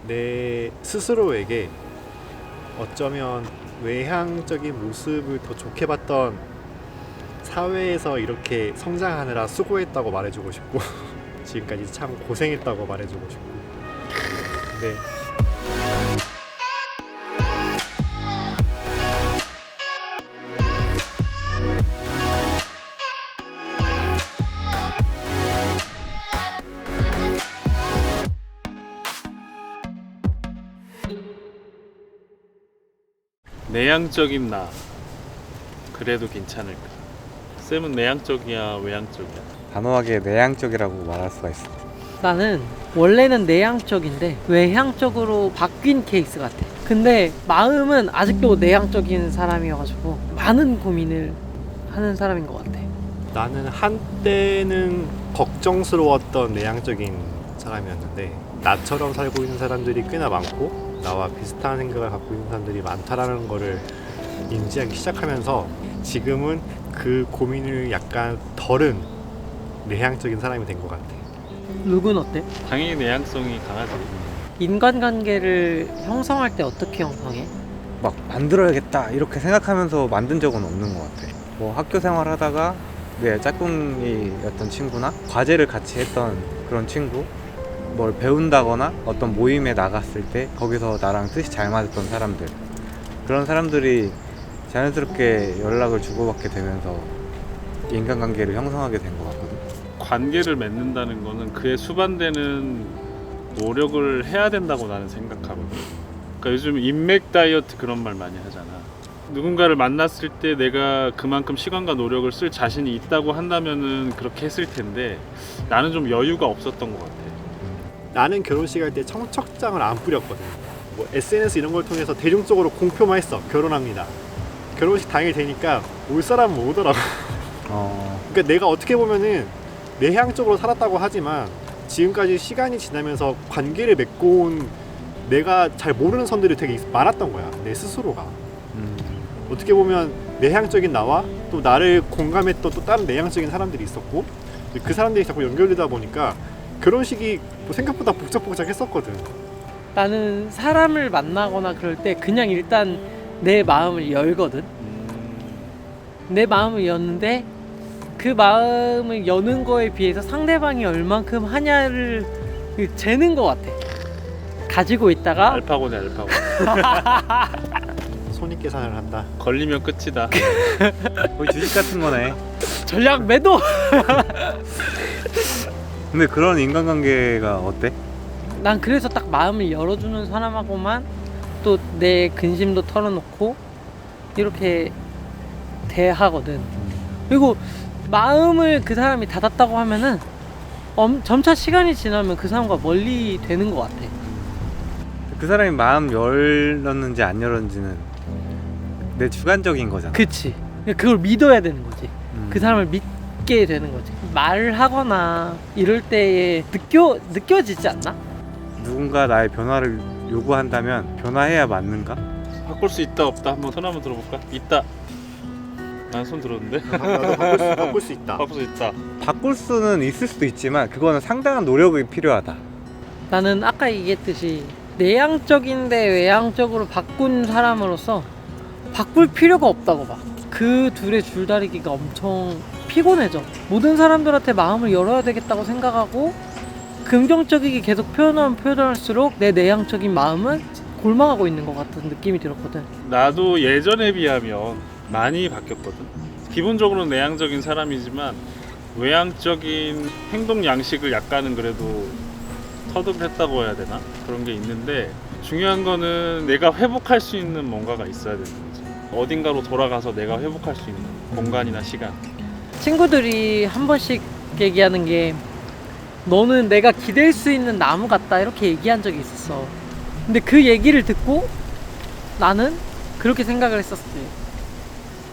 내 스스로에게 어쩌면 외향적인 모습을 더 좋게 봤던 사회에서 이렇게 성장하느라 수고했다고 말해주고 싶고 지금까지 참 고생했다고 말해주고 싶고. 네. 내향적인 나 그래도 괜찮을까? 쌤은 내향적이야 외향적이야? 단호하게 내향적이라고 말할 수가 있어. 나는 원래는 내향적인데 외향적으로 바뀐 케이스 같아. 근데 마음은 아직도 내향적인 사람이어가지고 많은 고민을 하는 사람인 것 같아. 나는 한때는 걱정스러웠던 내향적인 사람이었는데 나처럼 살고 있는 사람들이 꽤나 많고 나와 비슷한 생각을 갖고 있는 사람들이 많다라는 거를 인지하기 시작하면서 지금은 그 고민을 약간 덜은 내향적인 사람이 된 것 같아. 룩은 어때? 당연히 내향성이 강하지. 인간관계를 형성할 때 어떻게 형성해? 막 만들어야겠다 이렇게 생각하면서 만든 적은 없는 것 같아. 뭐 학교 생활하다가 내 짝꿍이었던 친구나 과제를 같이 했던 그런 친구, 뭘 배운다거나 어떤 모임에 나갔을 때 거기서 나랑 뜻이 잘 맞았던 사람들, 그런 사람들이 자연스럽게 연락을 주고받게 되면서 인간관계를 형성하게 된 것 같거든. 관계를 맺는다는 거는 그에 수반되는 노력을 해야 된다고 나는 생각하거든. 그러니까 요즘 인맥 다이어트 그런 말 많이 하잖아. 누군가를 만났을 때 내가 그만큼 시간과 노력을 쓸 자신이 있다고 한다면은 그렇게 했을 텐데 나는 좀 여유가 없었던 것 같아. 나는 결혼식 할 때 청첩장을 안 뿌렸거든. 뭐 SNS 이런 걸 통해서 대중적으로 공표만 했어. 결혼합니다. 결혼식 당일 되니까 올 사람은 오더라고. 그러니까 내가 어떻게 보면은 내향적으로 살았다고 하지만 지금까지 시간이 지나면서 관계를 맺고 온 내가 잘 모르는 선들이 되게 많았던 거야. 내 스스로가. 어떻게 보면 내향적인 나와 또 나를 공감했던 또 다른 내향적인 사람들이 있었고 그 사람들이 자꾸 연결되다 보니까 결혼식이 뭐 생각보다 복잡복잡했었거든. 나는 사람을 만나거나 그럴 때 그냥 일단 내 마음을 열거든. 내 마음을 여는데 그 마음을 여는 거에 비해서 상대방이 얼만큼 하냐를 재는 것 같아. 가지고 있다가 알파고네 알파고. 손익계산을 한다. 걸리면 끝이다. 거의 주식 같은 거네. 전략 매도. 근데 그런 인간관계가 어때? 난 그래서 딱 마음을 열어주는 사람하고만 또 내 근심도 털어놓고 이렇게 대하거든. 그리고 마음을 그 사람이 닫았다고 하면은 점차 시간이 지나면 그 사람과 멀리 되는 것 같아. 그 사람이 마음 열었는지 안 열었는지는 내 주관적인 거잖아. 그치. 그걸 믿어야 되는 거지. 그 사람을 믿게 되는 거지. 말을 하거나 이럴 때에 느껴지지 않나? 누군가 나의 변화를 요구한다면 변화해야 맞는가? 바꿀 수 있다 없다 한번 손 한번 들어볼까? 있다. 난 손 들었는데. 나도 바꿀 수 있다. 바꿀 수 있다. 바꿀 수는 있을 수도 있지만 그거는 상당한 노력이 필요하다. 나는 아까 얘기했듯이 내향적인데 외향적으로 바꾼 사람으로서 바꿀 필요가 없다고 봐. 그 둘의 줄다리기가 엄청 피곤해져. 모든 사람들한테 마음을 열어야 되겠다고 생각하고 긍정적이게 계속 표현하면 표현할수록 내 내향적인 마음은 골망하고 있는 것 같은 느낌이 들었거든. 나도 예전에 비하면 많이 바뀌었거든. 기본적으로는 내향적인 사람이지만 외향적인 행동 양식을 약간은 그래도 터득했다고 해야 되나? 그런 게 있는데 중요한 거는 내가 회복할 수 있는 뭔가가 있어야 되는 거지. 어딘가로 돌아가서 내가 회복할 수 있는 공간이나 시간. 친구들이 한 번씩 얘기하는 게 너는 내가 기댈 수 있는 나무 같다 이렇게 얘기한 적이 있었어. 근데 그 얘기를 듣고 나는 그렇게 생각을 했었지.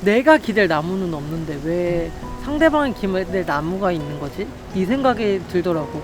내가 기댈 나무는 없는데 왜 상대방이 기댈 나무가 있는 거지? 이 생각이 들더라고.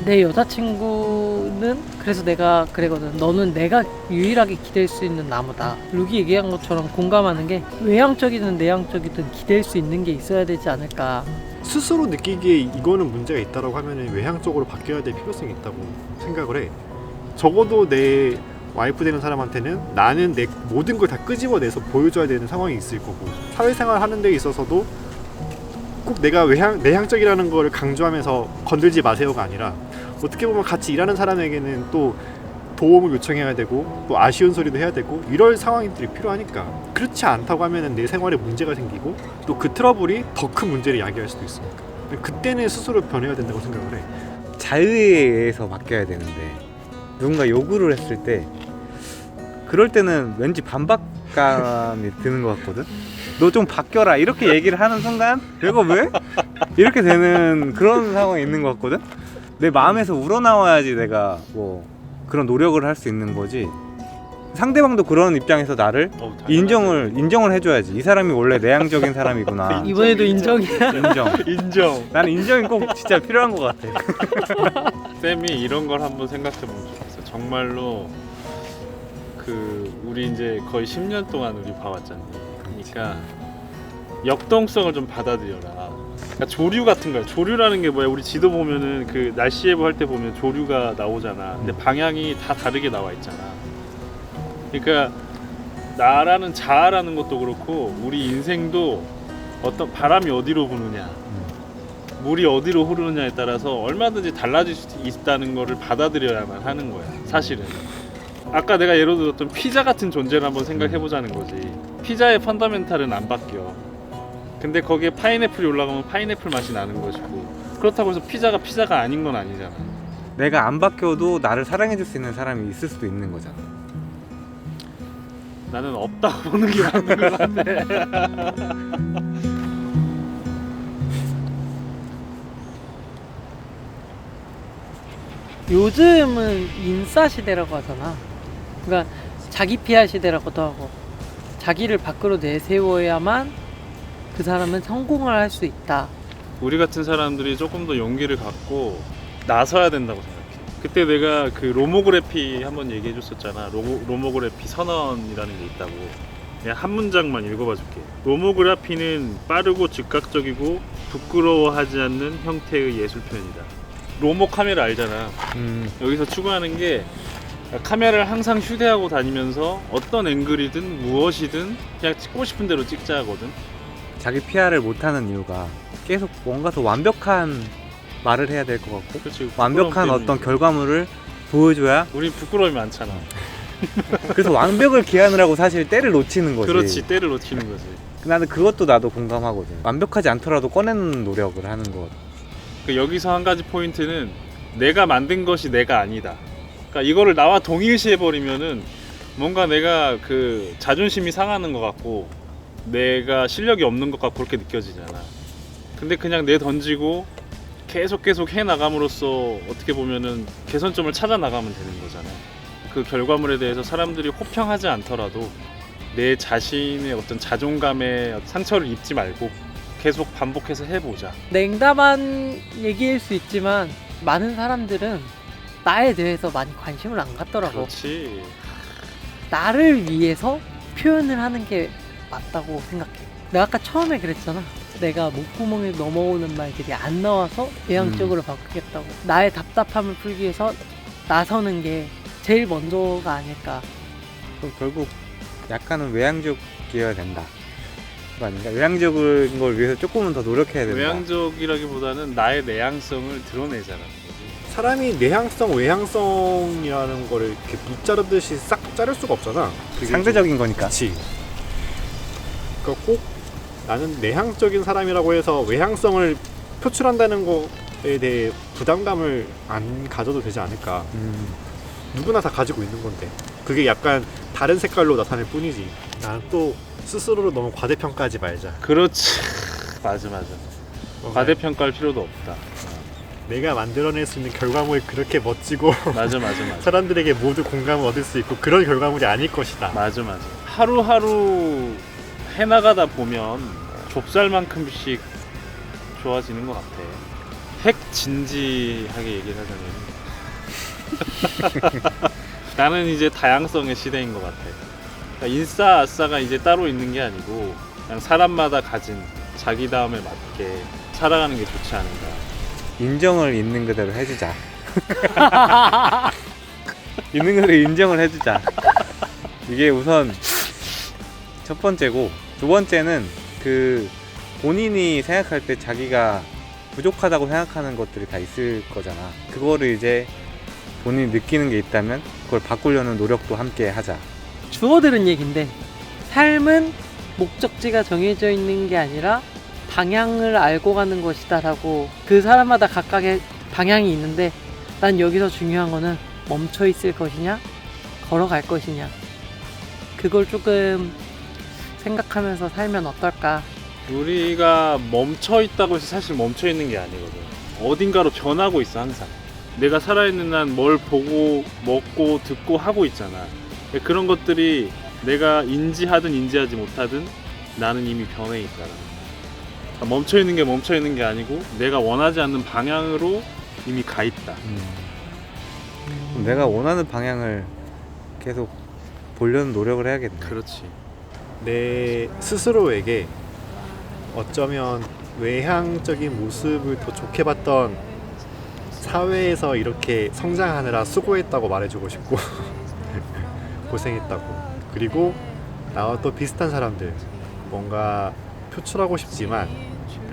내 여자친구는 그래서 내가 그러거든. 너는 내가 유일하게 기댈 수 있는 나무다. 룩이 얘기한 것처럼 공감하는 게 외향적이든 내향적이든 기댈 수 있는 게 있어야 되지 않을까. 스스로 느끼기에 이거는 문제가 있다라고 하면 외향적으로 바뀌어야 될 필요성이 있다고 생각을 해. 적어도 내 와이프 되는 사람한테는 나는 내 모든 걸 다 끄집어내서 보여줘야 되는 상황이 있을 거고, 사회생활 하는 데 있어서도 꼭 내가 내향적이라는 거를 강조하면서 건들지 마세요가 아니라, 어떻게 보면 같이 일하는 사람에게는 또 도움을 요청해야 되고 또 아쉬운 소리도 해야 되고 이럴 상황들이 필요하니까, 그렇지 않다고 하면은 내 생활에 문제가 생기고 또 그 트러블이 더 큰 문제를 야기할 수도 있으니까, 그때는 스스로 변해야 된다고 생각을 해. 자유에 의해서 바뀌어야 되는데 누군가 요구를 했을 때 그럴 때는 왠지 반박감이 드는 것 같거든. 너 좀 바뀌어라 이렇게 얘기를 하는 순간 내가 왜? 이렇게 되는 그런 상황이 있는 것 같거든. 내 마음에서 우러나와야지 내가 뭐 그런 노력을 할 수 있는 거지. 상대방도 그런 입장에서 나를 인정을 해줘야지. 이 사람이 원래 내향적인 사람이구나. 이번에도 인정이야. 인정. 나는 인정이 꼭 진짜 필요한 것 같아. 쌤이 이런 걸 한번 생각해 보면 좋겠어. 정말로 우리 이제 거의 10년 동안 우리 봐왔잖니. 그러니까 역동성을 좀 받아들여라. 그러니까 조류 같은 거야. 조류라는 게 뭐야? 우리 지도 보면은 그 날씨 예보 할 때 보면 조류가 나오잖아. 근데 방향이 다 다르게 나와 있잖아. 그러니까 나라는 자아라는 것도 그렇고 우리 인생도 어떤 바람이 어디로 부느냐, 물이 어디로 흐르느냐에 따라서 얼마든지 달라질 수 있다는 거를 받아들여야만 하는 거야. 사실은 아까 내가 예로 들었던 피자 같은 존재를 한번 생각해 보자는 거지. 피자의 펀더멘탈은 안 바뀌어. 근데 거기에 파인애플이 올라가면 파인애플 맛이 나는 것이고, 그렇다고 해서 피자가 피자가 아닌 건 아니잖아. 내가 안 바뀌어도 나를 사랑해줄 수 있는 사람이 있을 수도 있는 거잖아. 나는 없다고 보는 게 맞는 것 같네. 요즘은 인싸 시대라고 하잖아. 그러니까 자기 PR 시대라고도 하고, 자기를 밖으로 내세워야만 그 사람은 성공을 할 수 있다. 우리 같은 사람들이 조금 더 용기를 갖고 나서야 된다고 생각해. 그때 내가 그 로모그래피 한번 얘기해 줬었잖아. 로모그래피 선언이라는 게 있다고. 그냥 한 문장만 읽어봐 줄게. 로모그래피는 빠르고 즉각적이고 부끄러워하지 않는 형태의 예술 표현이다. 로모 카메라 알잖아. 여기서 추구하는 게 카메라를 항상 휴대하고 다니면서 어떤 앵글이든 무엇이든 그냥 찍고 싶은 대로 찍자 하거든. 자기 PR을 못하는 이유가 계속 뭔가 더 완벽한 말을 해야 될 것 같고, 그렇지, 완벽한 어떤 결과물을 보여줘야. 우리 부끄러움이 많잖아. 그래서 완벽을 기하느라고 사실 때를 놓치는 거지. 그렇지, 때를 놓치는 거지. 나는 그것도 나도 공감하거든. 완벽하지 않더라도 꺼내는 노력을 하는 것. 여기서 한 가지 포인트는 내가 만든 것이 내가 아니다. 그러니까 이거를 나와 동일시해 버리면은 뭔가 내가 그 자존심이 상하는 것 같고 내가 실력이 없는 것 같고 그렇게 느껴지잖아. 근데 그냥 내 던지고 계속 해 나감으로써 어떻게 보면은 개선점을 찾아 나가면 되는 거잖아. 그 결과물에 대해서 사람들이 호평하지 않더라도 내 자신의 어떤 자존감에 상처를 입지 말고 계속 반복해서 해보자. 냉담한 얘기일 수 있지만 많은 사람들은 나에 대해서 많이 관심을 안 갖더라고. 그렇지. 나를 위해서 표현을 하는 게 맞다고 생각해. 내가 아까 처음에 그랬잖아. 내가 목구멍에 넘어오는 말들이 안 나와서 외향적으로 바꾸겠다고. 나의 답답함을 풀기 위해서 나서는 게 제일 먼저가 아닐까. 그럼 결국 약간은 외향적이어야 된다. 그거 아닌가? 외향적인 걸 위해서 조금은 더 노력해야 된다. 외향적이라기보다는 나의 내향성을 드러내자라는 거지. 사람이 내향성, 외향성이라는 거를 이렇게 빗자르듯이 싹 자를 수가 없잖아. 그게 상대적인 거니까. 그치. 그러니까 꼭 나는 내향적인 사람이라고 해서 외향성을 표출한다는 거에 대해 부담감을 안 가져도 되지 않을까. 누구나 다 가지고 있는 건데 그게 약간 다른 색깔로 나타낼 뿐이지. 나는 또 스스로를 너무 과대평가하지 말자. 그렇지. 맞아. 과대평가할 필요도 없다. 내가 만들어낼 수 있는 결과물이 그렇게 멋지고 맞아. 사람들에게 모두 공감을 얻을 수 있고 그런 결과물이 아닐 것이다. 맞아. 하루하루 해나가다 보면 좁쌀만큼씩 좋아지는 것 같아. 핵 진지하게 얘기를 하자면 나는 이제 다양성의 시대인 것 같아. 그러니까 인싸 아싸가 이제 따로 있는 게 아니고 그냥 사람마다 가진 자기 다움에 맞게 살아가는 게 좋지 않은가. 인정을 있는 그대로 해주자. 있는 거를 인정을 해주자. 이게 우선 첫 번째고, 두 번째는 그 본인이 생각할 때 자기가 부족하다고 생각하는 것들이 다 있을 거잖아. 그거를 이제 본인이 느끼는 게 있다면 그걸 바꾸려는 노력도 함께 하자. 주워들은 얘긴데 삶은 목적지가 정해져 있는 게 아니라 방향을 알고 가는 것이다라고. 그 사람마다 각각의 방향이 있는데 난 여기서 중요한 거는 멈춰 있을 것이냐 걸어갈 것이냐, 그걸 조금 생각하면서 살면 어떨까. 우리가 멈춰 있다고 해서 사실 멈춰 있는 게 아니거든. 어딘가로 변하고 있어 항상. 내가 살아있는 한 뭘 보고 먹고 듣고 하고 있잖아. 그런 것들이 내가 인지하든 인지하지 못하든 나는 이미 변해 있잖아. 그러니까 멈춰 있는 게 멈춰 있는 게 아니고 내가 원하지 않는 방향으로 이미 가 있다. 그럼 내가 원하는 방향을 계속 보려는 노력을 해야겠네. 그렇지. 내 스스로에게 어쩌면 외향적인 모습을 더 좋게 봤던 사회에서 이렇게 성장하느라 수고했다고 말해주고 싶고 고생했다고. 그리고 나와 또 비슷한 사람들, 뭔가 표출하고 싶지만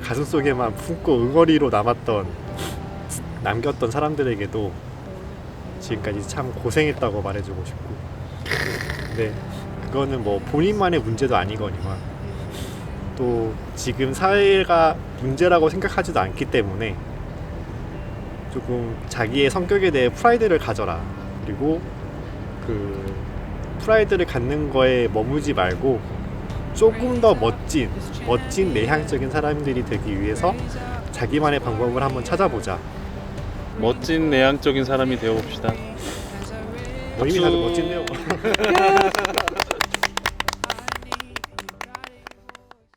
가슴속에만 품고 응어리로 남겼던 사람들에게도 지금까지 참 고생했다고 말해주고 싶고. 근데 그거는 뭐 본인만의 문제도 아니거니와 또 지금 사회가 문제라고 생각하지도 않기 때문에 조금 자기의 성격에 대해 프라이드를 가져라. 그리고 그 프라이드를 갖는 거에 머무지 말고 조금 더 멋진 내향적인 사람들이 되기 위해서 자기만의 방법을 한번 찾아보자. 멋진 내향적인 사람이 되어봅시다. 이미 다들 멋진데요.